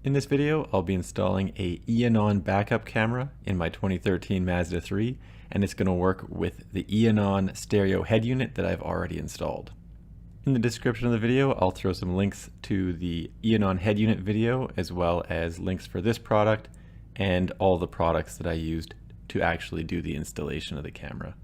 In this video, I'll be installing a Eonon backup camera in my 2013 Mazda 3, and it's going to work with the Eonon stereo head unit that I've already installed. In the description of the video, I'll throw some links to the Eonon head unit video, as well as links for this product and all the products that I used to actually do the installation of the camera.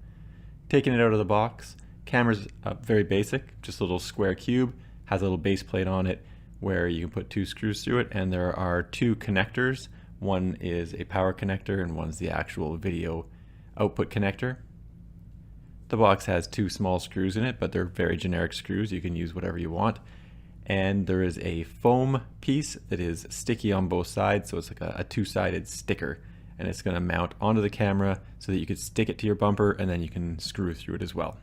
Taking it out of the box, camera's very basic, just a little square cube, has a little base plate on it, where you can put two screws through it, and there are two connectors. One is a power connector and one's the actual video output connector. The box has two small screws in it, but they're very generic screws. You can use whatever you want. And there is a foam piece that is sticky on both sides, so it's like a two-sided sticker, and it's going to mount onto the camera so that you can stick it to your bumper and then you can screw through it as well.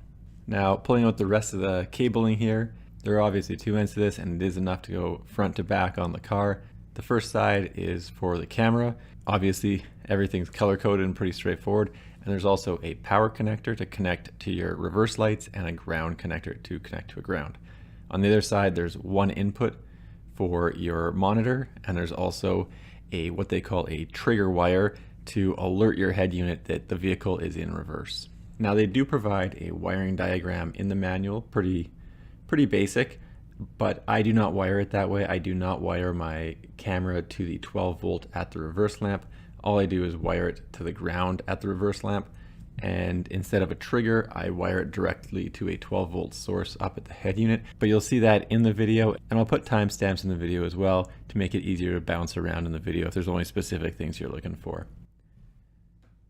Now, pulling out the rest of the cabling here, there are obviously two ends to this, and it is enough to go front to back on the car. The first side is for the camera. Obviously, everything's color-coded and pretty straightforward. And there's also a power connector to connect to your reverse lights and a ground connector to connect to a ground. On the other side, there's one input for your monitor, and there's also what they call a trigger wire to alert your head unit that the vehicle is in reverse. Now, they do provide a wiring diagram in the manual, pretty basic, but I do not wire it that way. I do not wire my camera to the 12 volt at the reverse lamp. All I do is wire it to the ground at the reverse lamp, and instead of a trigger, I wire it directly to a 12 volt source up at the head unit. But you'll see that in the video, and I'll put timestamps in the video as well to make it easier to bounce around in the video if there's only specific things you're looking for.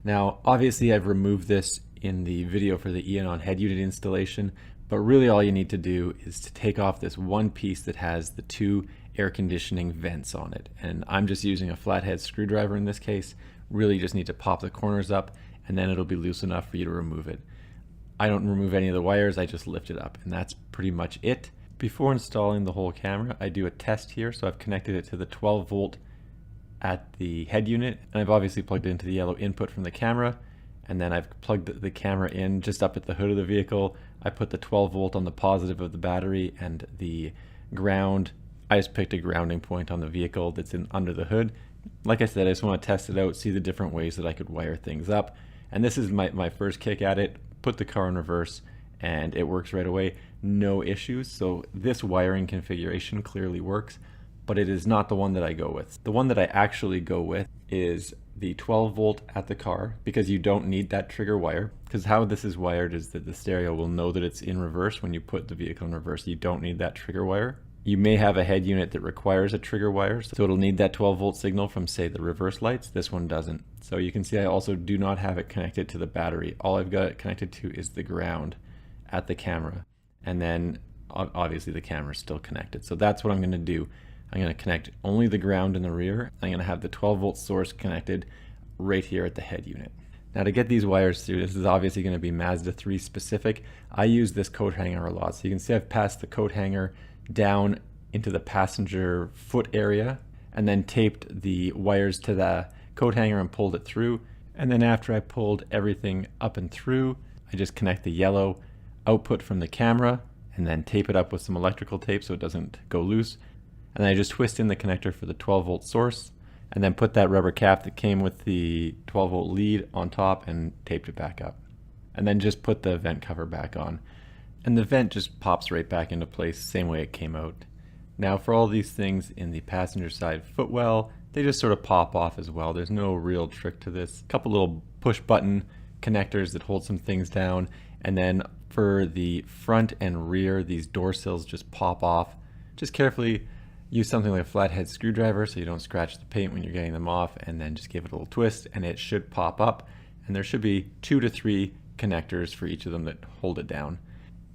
Now, obviously I've removed this in the video for the Eonon head unit installation, but really all you need to do is to take off this one piece that has the two air conditioning vents on it. And I'm just using a flathead screwdriver in this case. Really just need to pop the corners up, and then it'll be loose enough for you to remove it. I don't remove any of the wires, I just lift it up, and that's pretty much it. Before installing the whole camera, I do a test here. So I've connected it to the 12 volt at the head unit, and I've obviously plugged it into the yellow input from the camera. And then I've plugged the camera in just up at the hood of the vehicle. I put the 12 volt on the positive of the battery, and the ground, I just picked a grounding point on the vehicle that's under the hood. Like I said, I just want to test it out, see the different ways that I could wire things up. And this is my first kick at it. Put the car in reverse and it works right away. No issues. So this wiring configuration clearly works, but it is not the one that I go with. The one that I actually go with is the 12 volt at the car, because you don't need that trigger wire. Because how this is wired is that the stereo will know that it's in reverse when you put the vehicle in reverse. You don't need that trigger wire. You may have a head unit that requires a trigger wire, so it'll need that 12 volt signal from, say, the reverse lights. This one doesn't. So you can see I also do not have it connected to the battery. All I've got it connected to is the ground at the camera. And then obviously the camera's still connected. So that's what I'm going to do. I'm going to connect only the ground in the rear. I'm going to have the 12 volt source connected right here at the head unit. Now, to get these wires through, this is obviously going to be Mazda 3 specific. I use this coat hanger a lot. So you can see I've passed the coat hanger down into the passenger foot area and then taped the wires to the coat hanger and pulled it through. And then after I pulled everything up and through, I just connect the yellow output from the camera and then tape it up with some electrical tape so it doesn't go loose. And then I just twist in the connector for the 12 volt source, and then put that rubber cap that came with the 12 volt lead on top and taped it back up. And then just put the vent cover back on. And the vent just pops right back into place, same way it came out. Now, for all these things in the passenger side footwell, they just sort of pop off as well. There's no real trick to this. A couple little push button connectors that hold some things down. And then for the front and rear, these door sills just pop off. Just carefully use something like a flathead screwdriver so you don't scratch the paint when you're getting them off, and then just give it a little twist and it should pop up. And there should be 2 to 3 connectors for each of them that hold it down.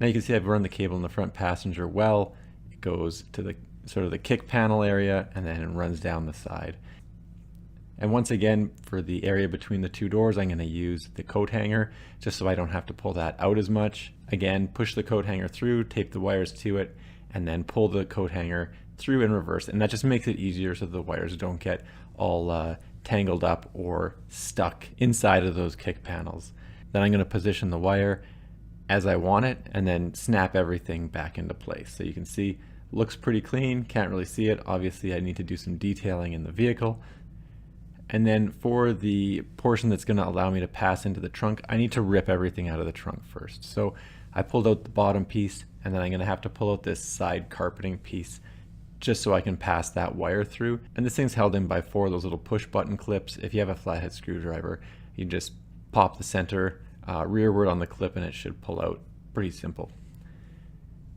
Now you can see I've run the cable in the front passenger well. It goes to the sort of the kick panel area, and then it runs down the side. And once again, for the area between the two doors, I'm going to use the coat hanger just so I don't have to pull that out as much. Again, push the coat hanger through, tape the wires to it, and then pull the coat hanger through in reverse. And that just makes it easier so the wires don't get all tangled up or stuck inside of those kick panels. Then I'm going to position the wire as I want it and then snap everything back into place. So you can see looks pretty clean, can't really see it. Obviously I need to do some detailing in the vehicle. And then for the portion that's going to allow me to pass into the trunk, I need to rip everything out of the trunk first. So I pulled out the bottom piece, and then I'm going to have to pull out this side carpeting piece just so I can pass that wire through. And this thing's held in by 4 of those little push button clips. If you have a flathead screwdriver, you just pop the center rearward on the clip and it should pull out. Pretty simple.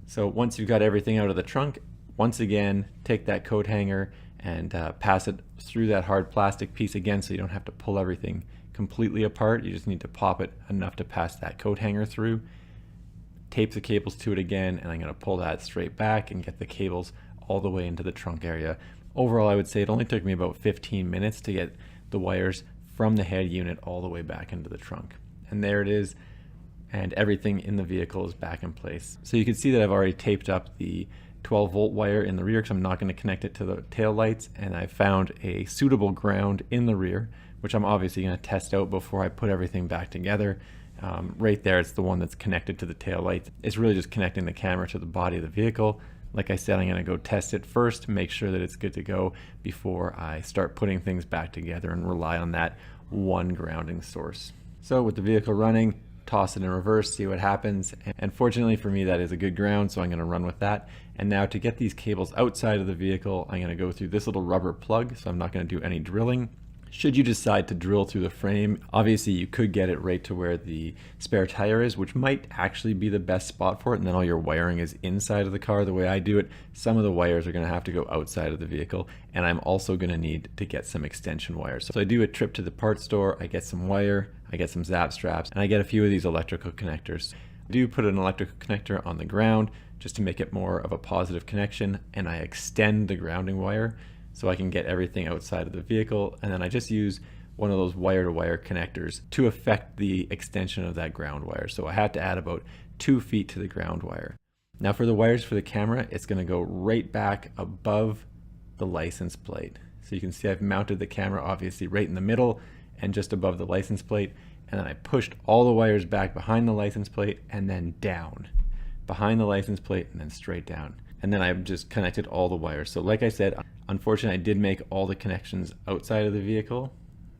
So once you've got everything out of the trunk, once again, take that coat hanger and pass it through that hard plastic piece again, so you don't have to pull everything completely apart. You just need to pop it enough to pass that coat hanger through. Tape the cables to it again, and I'm going to pull that straight back and get the cables all the way into the trunk area. Overall, I would say it only took me about 15 minutes to get the wires from the head unit all the way back into the trunk. And there it is, and everything in the vehicle is back in place. So you can see that I've already taped up the 12-volt wire in the rear because I'm not going to connect it to the tail lights, and I found a suitable ground in the rear, which I'm obviously going to test out before I put everything back together. Right there, it's the one that's connected to the tail lights. It's really just connecting the camera to the body of the vehicle. Like I said, I'm going to go test it first, make sure that it's good to go before I start putting things back together and rely on that one grounding source. So with the vehicle running, toss it in reverse, see what happens. And fortunately for me, that is a good ground, so I'm going to run with that. And now to get these cables outside of the vehicle, I'm going to go through this little rubber plug, so I'm not going to do any drilling. Should you decide to drill through the frame, obviously you could get it right to where the spare tire is, which might actually be the best spot for it, and then all your wiring is inside of the car. The way I do it, some of the wires are going to have to go outside of the vehicle, and I'm also going to need to get some extension wires. So I do a trip to the parts store, I get some wire, I get some zap straps, and I get a few of these electrical connectors. I do put an electrical connector on the ground just to make it more of a positive connection, and I extend the grounding wire so I can get everything outside of the vehicle, and then I just use one of those wire-to-wire connectors to affect the extension of that ground wire. So I had to add about 2 feet to the ground wire. Now for the wires for the camera, it's going to go right back above the license plate. So you can see I've mounted the camera obviously right in the middle and just above the license plate, and then I pushed all the wires back behind the license plate and then down. Behind the license plate and then straight down. And then I've just connected all the wires. So like I said, unfortunately I did make all the connections outside of the vehicle,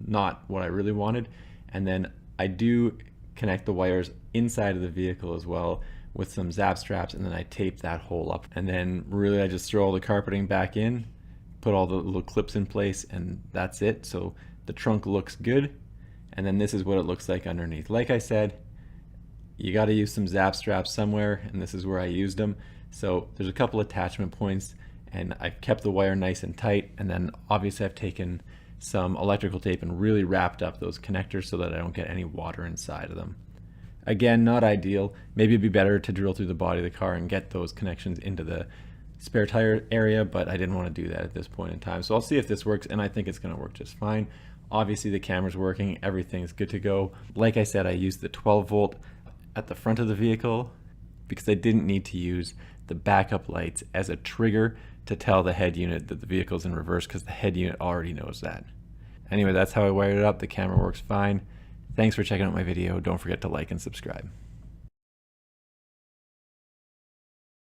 not what I really wanted. And then I do connect the wires inside of the vehicle as well with some zap straps, and then I tape that hole up. And then really I just throw all the carpeting back in, put all the little clips in place, and that's it. So the trunk looks good, and then this is what it looks like underneath. Like I said, you got to use some zap straps somewhere, and this is where I used them. So there's a couple attachment points, and I've kept the wire nice and tight, and then obviously I've taken some electrical tape and really wrapped up those connectors so that I don't get any water inside of them. Again, not ideal. Maybe it'd be better to drill through the body of the car and get those connections into the spare tire area, but I didn't want to do that at this point in time. So I'll see if this works, and I think it's going to work just fine. Obviously the camera's working, everything's good to go. Like I said, I used the 12-volt at the front of the vehicle because I didn't need to use the backup lights as a trigger to tell the head unit that the vehicle's in reverse, because the head unit already knows that. Anyway, that's how I wired it up. The camera works fine. Thanks for checking out my video. Don't forget to like and subscribe.